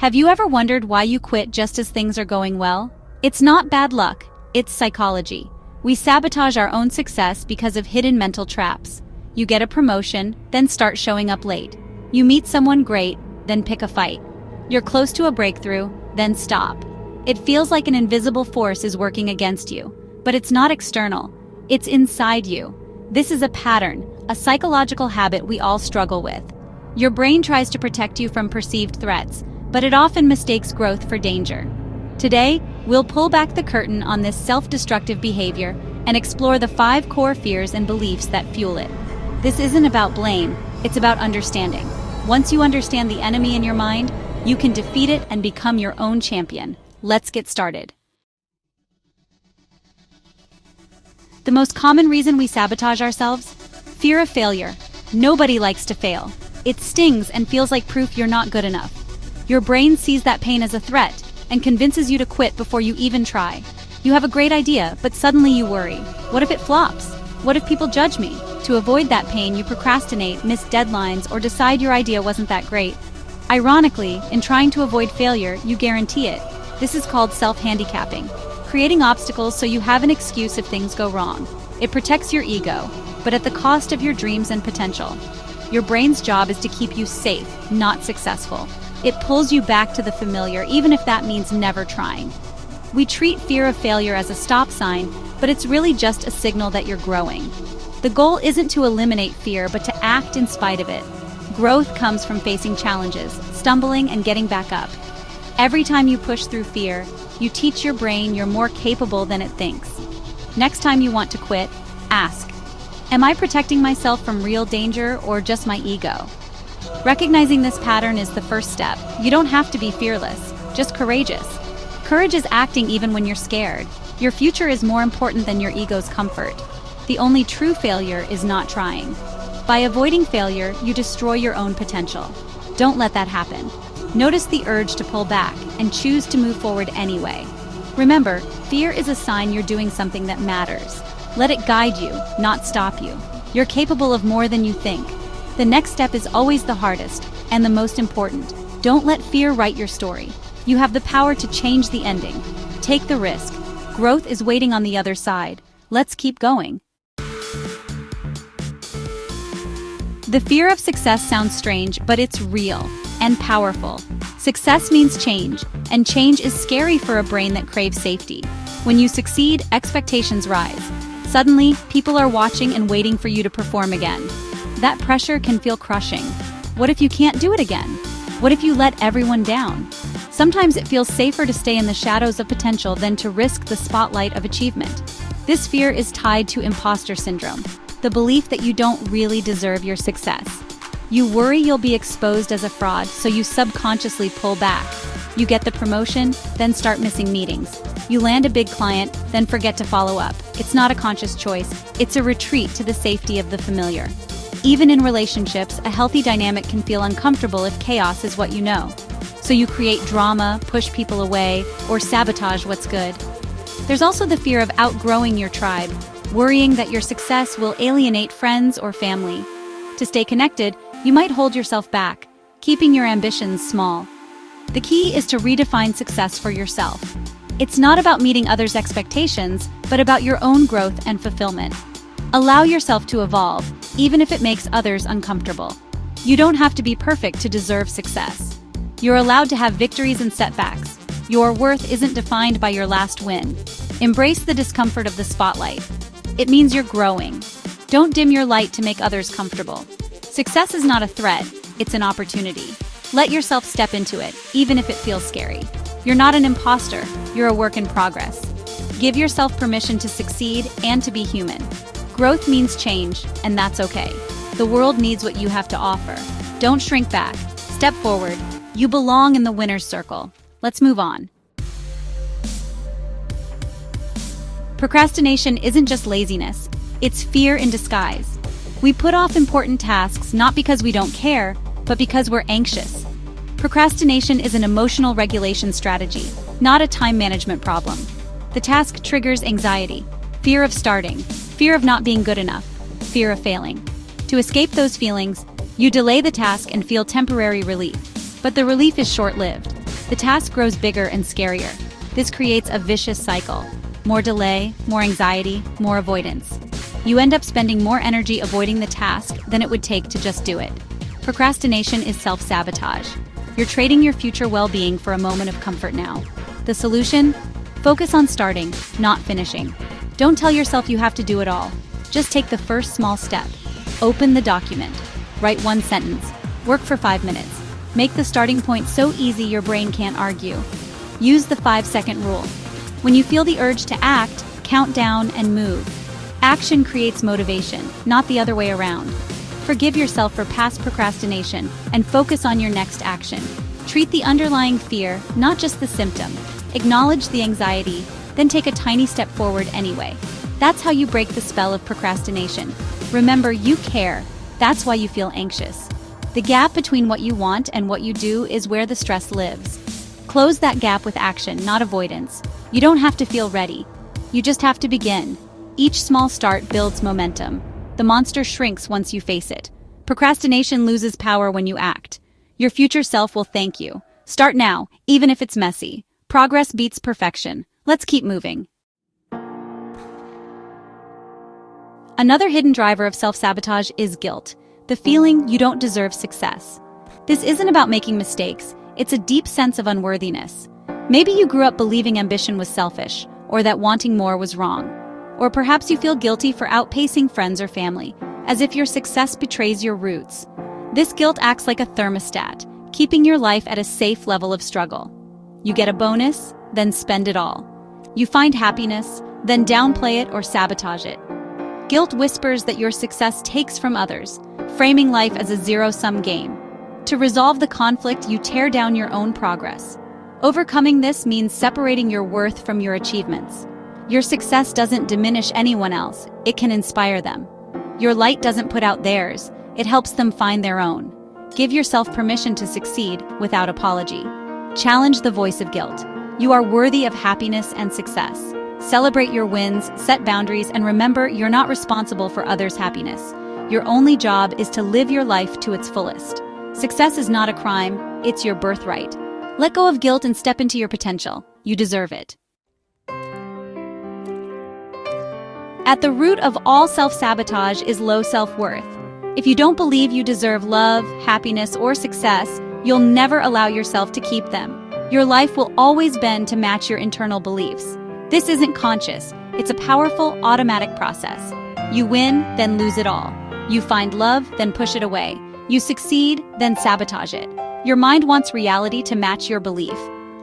Have you ever wondered why you quit just as things are going well? It's not bad luck, it's psychology. We sabotage our own success because of hidden mental traps. You get a promotion, then start showing up late. You meet someone great, then pick a fight. You're close to a breakthrough, then stop. It feels like an invisible force is working against you, but it's not external. It's inside you. This is a pattern, a psychological habit we all struggle with. Your brain tries to protect you from perceived threats, but it often mistakes growth for danger. Today, we'll pull back the curtain on this self-destructive behavior and explore the 5 core fears and beliefs that fuel it. This isn't about blame, it's about understanding. Once you understand the enemy in your mind, you can defeat it and become your own champion. Let's get started. The most common reason we sabotage ourselves? Fear of failure. Nobody likes to fail. It stings and feels like proof you're not good enough. Your brain sees that pain as a threat and convinces you to quit before you even try. You have a great idea, but suddenly you worry. What if it flops? What if people judge me? To avoid that pain, you procrastinate, miss deadlines, or decide your idea wasn't that great. Ironically, in trying to avoid failure, you guarantee it. This is called self-handicapping, creating obstacles so you have an excuse if things go wrong. It protects your ego, but at the cost of your dreams and potential. Your brain's job is to keep you safe, not successful. It pulls you back to the familiar, even if that means never trying. We treat fear of failure as a stop sign, but it's really just a signal that you're growing. The goal isn't to eliminate fear, but to act in spite of it. Growth comes from facing challenges, stumbling, and getting back up. Every time you push through fear, you teach your brain you're more capable than it thinks. Next time you want to quit, ask, am I protecting myself from real danger or just my ego? Recognizing this pattern is the first step. You don't have to be fearless, just courageous. Courage is acting even when you're scared. Your future is more important than your ego's comfort. The only true failure is not trying. By avoiding failure, you destroy your own potential. Don't let that happen. Notice the urge to pull back and choose to move forward anyway. Remember, fear is a sign you're doing something that matters. Let it guide you, not stop you. You're capable of more than you think. The next step is always the hardest and the most important. Don't let fear write your story. You have the power to change the ending. Take the risk. Growth is waiting on the other side. Let's keep going. The fear of success sounds strange, but it's real and powerful. Success means change, and change is scary for a brain that craves safety. When you succeed, expectations rise. Suddenly, people are watching and waiting for you to perform again. That pressure can feel crushing. What if you can't do it again? What if you let everyone down? Sometimes it feels safer to stay in the shadows of potential than to risk the spotlight of achievement. This fear is tied to imposter syndrome, the belief that you don't really deserve your success. You worry you'll be exposed as a fraud, so you subconsciously pull back. You get the promotion, then start missing meetings. You land a big client, then forget to follow up. It's not a conscious choice, it's a retreat to the safety of the familiar. Even in relationships, a healthy dynamic can feel uncomfortable if chaos is what you know. So you create drama, push people away, or sabotage what's good. There's also the fear of outgrowing your tribe, worrying that your success will alienate friends or family. To stay connected, you might hold yourself back, keeping your ambitions small. The key is to redefine success for yourself. It's not about meeting others' expectations, but about your own growth and fulfillment. Allow yourself to evolve, even if it makes others uncomfortable. You don't have to be perfect to deserve success. You're allowed to have victories and setbacks. Your worth isn't defined by your last win. Embrace the discomfort of the spotlight. It means you're growing. Don't dim your light to make others comfortable. Success is not a threat, it's an opportunity. Let yourself step into it, even if it feels scary. You're not an imposter, you're a work in progress. Give yourself permission to succeed and to be human. Growth means change, and that's okay. The world needs what you have to offer. Don't shrink back. Step forward. You belong in the winner's circle. Let's move on. Procrastination isn't just laziness, it's fear in disguise. We put off important tasks not because we don't care, but because we're anxious. Procrastination is an emotional regulation strategy, not a time management problem. The task triggers anxiety, fear of starting, fear of not being good enough, fear of failing. To escape those feelings, you delay the task and feel temporary relief. But the relief is short-lived. the task grows bigger and scarier. This creates a vicious cycle. More delay, more anxiety, more avoidance. You end up spending more energy avoiding the task than it would take to just do it. Procrastination is self-sabotage. You're trading your future well-being for a moment of comfort now. The solution? Focus on starting, not finishing. Don't tell yourself you have to do it all. Just take the first small step. Open the document. Write one sentence. Work for 5 minutes. Make the starting point so easy your brain can't argue. Use the 5-second rule. When you feel the urge to act, count down and move. Action creates motivation, not the other way around. Forgive yourself for past procrastination and focus on your next action. Treat the underlying fear, not just the symptom. Acknowledge the anxiety, then take a tiny step forward anyway. That's how you break the spell of procrastination. Remember, you care. That's why you feel anxious. The gap between what you want and what you do is where the stress lives. Close that gap with action, not avoidance. You don't have to feel ready. You just have to begin. Each small start builds momentum. The monster shrinks once you face it. Procrastination loses power when you act. Your future self will thank you. Start now, even if it's messy. Progress beats perfection. Let's keep moving. Another hidden driver of self-sabotage is guilt, the feeling you don't deserve success. This isn't about making mistakes, it's a deep sense of unworthiness. Maybe you grew up believing ambition was selfish, or that wanting more was wrong. Or perhaps you feel guilty for outpacing friends or family, as if your success betrays your roots. This guilt acts like a thermostat, keeping your life at a safe level of struggle. You get a bonus, then spend it all. You find happiness, then downplay it or sabotage it. Guilt whispers that your success takes from others, framing life as a zero-sum game. To resolve the conflict, you tear down your own progress. Overcoming this means separating your worth from your achievements. Your success doesn't diminish anyone else, it can inspire them. Your light doesn't put out theirs, it helps them find their own. Give yourself permission to succeed without apology. Challenge the voice of guilt. You are worthy of happiness and success. Celebrate your wins, set boundaries, and remember you're not responsible for others' happiness. Your only job is to live your life to its fullest. Success is not a crime, it's your birthright. Let go of guilt and step into your potential. You deserve it. At the root of all self-sabotage is low self-worth. If you don't believe you deserve love, happiness, or success, you'll never allow yourself to keep them. Your life will always bend to match your internal beliefs. This isn't conscious, it's a powerful, automatic process. You win, then lose it all. You find love, then push it away. You succeed, then sabotage it. Your mind wants reality to match your belief.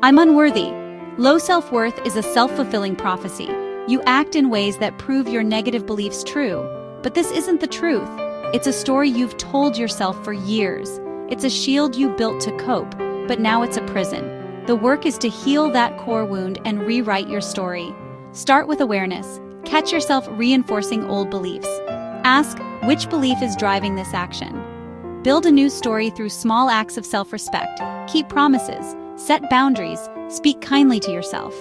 I'm unworthy. Low self-worth is a self-fulfilling prophecy. You act in ways that prove your negative beliefs true. But this isn't the truth. It's a story you've told yourself for years. It's a shield you built to cope, but now it's a prison. The work is to heal that core wound and rewrite your story. Start with awareness. Catch yourself reinforcing old beliefs. Ask, which belief is driving this action? Build a new story through small acts of self-respect. Keep promises. Set boundaries. Speak kindly to yourself.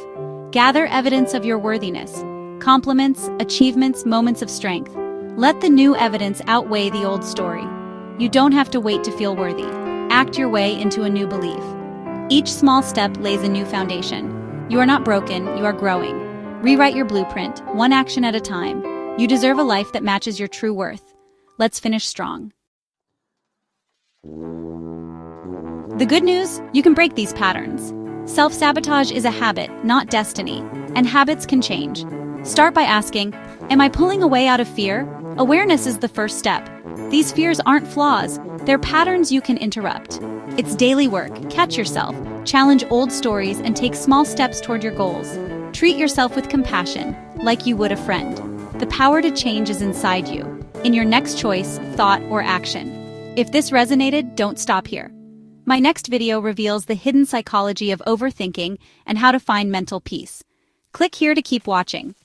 Gather evidence of your worthiness. Compliments, achievements, moments of strength. Let the new evidence outweigh the old story. You don't have to wait to feel worthy. Act your way into a new belief. Each small step lays a new foundation. You are not broken, you are growing. Rewrite your blueprint, one action at a time. You deserve a life that matches your true worth. Let's finish strong. The good news, you can break these patterns. Self-sabotage is a habit, not destiny, and habits can change. Start by asking, am I pulling away out of fear? Awareness is the first step. These fears aren't flaws, they're patterns you can interrupt. It's daily work. Catch yourself, challenge old stories, and take small steps toward your goals. Treat yourself with compassion, like you would a friend. The power to change is inside you, in your next choice, thought, or action. If this resonated, don't stop here. My next video reveals the hidden psychology of overthinking and how to find mental peace. Click here to keep watching.